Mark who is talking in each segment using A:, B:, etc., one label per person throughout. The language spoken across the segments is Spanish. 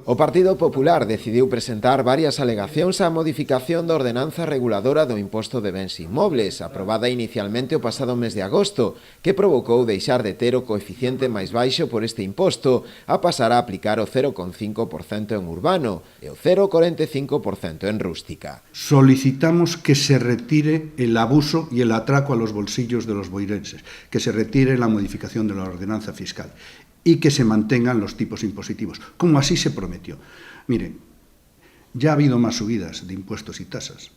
A: O Partido Popular decidiu presentar varias alegacións á modificación da ordenanza reguladora do imposto de bens inmobles, aprobada inicialmente o pasado mes de agosto, que provocou deixar de ter o coeficiente máis baixo por este imposto a pasar a aplicar o 0,5% en urbano e o 0,45% en rústica.
B: Solicitamos que se retire el abuso y el atraco a los bolsillos de los boirenses, que se retire la modificación de la ordenanza fiscal y que se mantengan los tipos impositivos, como así se prometió. Miren, ya ha habido más subidas de impuestos y tasas.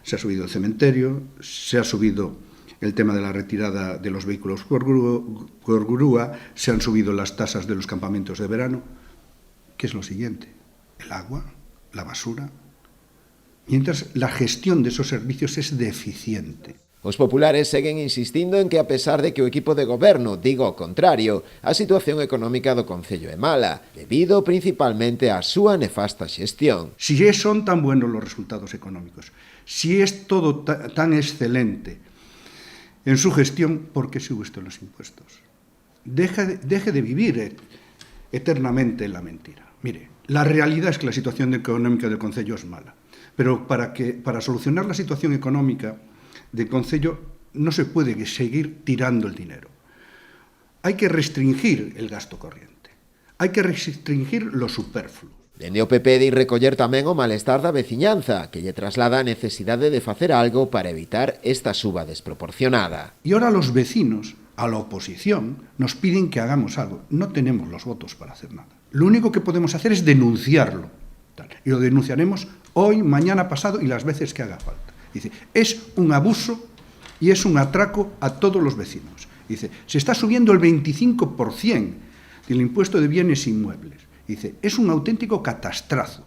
B: Se ha subido el cementerio, se ha subido el tema de la retirada de los vehículos por grúa, se han subido las tasas de los campamentos de verano. ¿Qué es lo siguiente? El agua, la basura. Mientras la gestión de esos servicios es deficiente.
A: Os populares seguen insistindo en que, a pesar de que o equipo de goberno diga o contrario, a situación económica do concello é mala, debido principalmente á súa nefasta xestión.
B: Si son tan buenos los resultados económicos, si es todo tan excelente en su gestión, ¿por qué sube usted los impuestos? Deje de vivir eternamente en la mentira. Mire, la realidad es que la situación económica del concello es mala, pero para solucionar la situación económica del concello no se puede seguir tirando el dinero. Hay que restringir el gasto corriente, hay que restringir lo superfluo.
A: Dende o PP de recoller tamén o malestar da veciñanza, que lle traslada a necesidade de facer algo para evitar esta suba desproporcionada.
B: Y ahora los vecinos, a la oposición, nos piden que hagamos algo. No tenemos los votos para hacer nada. Lo único que podemos hacer es denunciarlo. Y lo denunciaremos hoy, mañana, pasado y las veces que haga falta. Dice, es un abuso y es un atraco a todos los vecinos. Dice, se está subiendo el 25% del impuesto de bienes inmuebles. Dice, es un auténtico catastrazo.